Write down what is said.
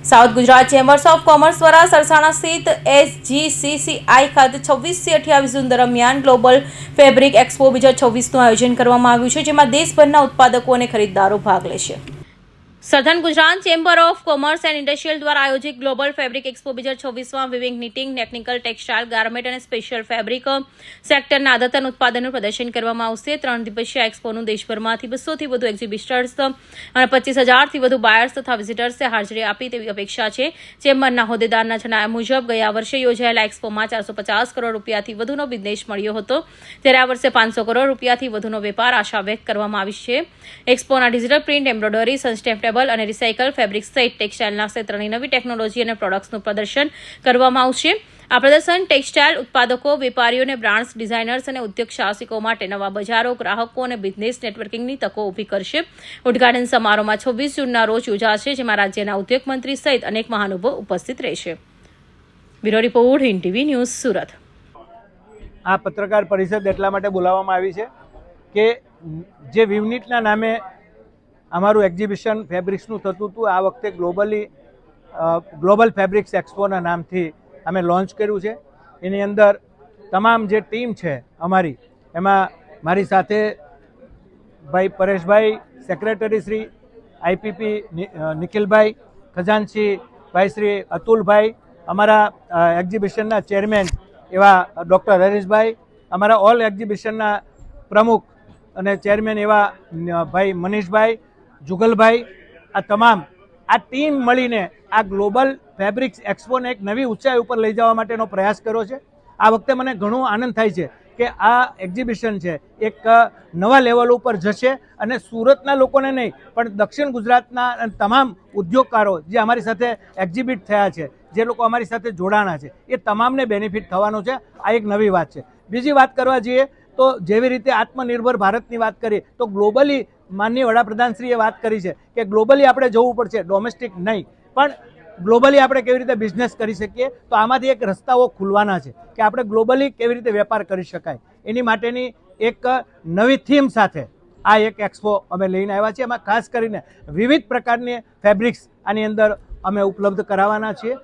South Gujarat chambers of commerce દ્વારા સરસાણા સ્થિત SGCCI ખાતે 26 થી 28 જૂન દરમિયાન ગ્લોબલ ફેબ્રિક એક્સપો 2026નું આયોજન કરવામાં આવ્યું છે, જેમાં દેશભરના ઉત્પાદકો અને ખરીદદારો ભાગ લેશે. Southern Gujarat chamber of commerce and industrial દ્વારા આયોજિત ગ્લોબલ ફેબ્રિક એક્સપો 2026માં weaving, knitting, technical, textile, garment અને સ્પેશિયલ ફેબ્રિક સેક્ટરના અદ્યતન ઉત્પાદનનું પ્રદર્શન કરવામાં આવશે. 3 દિવસીય એક્સપોનું દેશભરમાંથી 200થી વધુ એક્ઝિબિટર્સ અને 25,000થી વધુ બાયર્સ તથા વિઝિટર્સે હાજરી આપી તેવી અપેક્ષા છે. ચેમ્બરના હોદ્દેદારના જણાવ્યા મુજબ ગયા વર્ષે યોજાયેલા એક્સપોમાં 450 કરોડ રૂપિયાથી વધુનો બિઝનેસ મળ્યો હતો, ત્યારે આ વર્ષે 500 કરોડ રૂપિયાથી વધુનો વેપાર આશા વ્યક્ત કરવામાં આવી છે. એક્સપોના ડિજિટલ પ્રિન્ટ, એમ્બ્રોઇડરી, સસ્ટેનેબલ અને રિસાયકલ ફેબ્રિક સહિત ટેક્સટાઇલના ક્ષેત્રની નવી ટેકનોલોજી અને પ્રોડક્ટ્સનું પ્રદર્શન કરવામાં આવશે. આ પ્રદર્શન ટેક્સટાઇલ ઉત્પાદકો, વેપારીઓને બ્રાન્ડ્સ, ડિઝાઇનર્સ અને ઉદ્યોગ સાહસિકો માટે નવા બજારો, ગ્રાહકો અને બિઝનેસ નેટવર્કિંગની તકો ઊભી કરશે. ઉદ્ઘાટન સમારોહમાં 26 જૂનના રોજ યોજાશે, જેમાં રાજ્યના ઉદ્યોગ મંત્રી સહિત અનેક મહાનુભાવો ઉપસ્થિત રહેશે. Bureau report, Hind TV news, Surat. આ પત્રકાર પરિષદ એટલા માટે બોલાવવામાં આવી છે કે જે વિવનિટના નામે અમારું એક્ઝિબિશન ફેબ્રિક્સનું થતું હતું, આ વખતે ગ્લોબલ ફેબ્રિક્સ એક્સપોના નામથી અમે લોન્ચ કર્યું છે. એની અંદર તમામ જે ટીમ છે અમારી, એમાં મારી સાથે ભાઈ પરેશભાઈ, સેક્રેટરી શ્રી આઈપીપી નિખિલભાઈ, ખજાનચી ભાઈ શ્રી અતુલભાઈ, અમારા એક્ઝિબિશનના ચેરમેન એવા ડૉક્ટર હરીશભાઈ, અમારા ઓલ એક્ઝિબિશનના પ્રમુખ અને ચેરમેન એવા ભાઈ મનીષભાઈ, જુગલભાઈ, આ તમામ આ ટીમ મળીને આ ગ્લોબલ ફેબ્રિક્સ એક્સપોને એક નવી ઊંચાઈ ઉપર લઈ જવા માટેનો પ્રયાસ કર્યો છે. આ વખતે મને ઘણો આનંદ થાય છે કે આ એક્ઝિબિશન છે એક નવા લેવલ ઉપર જશે અને સુરતના લોકોને નહીં પણ દક્ષિણ ગુજરાતના તમામ ઉદ્યોગકારો જે અમારી સાથે એક્ઝિબિટ થયા છે, જે લોકો અમારી સાથે જોડાણા છે, એ તમામને બેનિફિટ થવાનું છે. આ એક નવી વાત છે. બીજી વાત કરવા જઈએ તો જેવી રીતે આત્મનિર્ભર ભારતની વાત કરીએ તો ગ્લોબલી માનનીય વડાપ્રધાનશ્રીએ વાત કરી છે કે ગ્લોબલી આપણે જવું પડશે, ડોમેસ્ટિક નહીં પણ ગ્લોબલી આપણે કેવી રીતે બિઝનેસ કરી શકીએ. તો આમાંથી એક રસ્તાઓ ખુલવાના છે કે આપણે ગ્લોબલી કેવી રીતે વેપાર કરી શકાય. એની માટેની એક નવી થીમ સાથે આ એક એક્સપો અમે લઈને આવ્યા છીએ. એમાં ખાસ કરીને વિવિધ પ્રકારની ફેબ્રિક્સ આની અંદર અમે ઉપલબ્ધ કરાવવાના છીએ.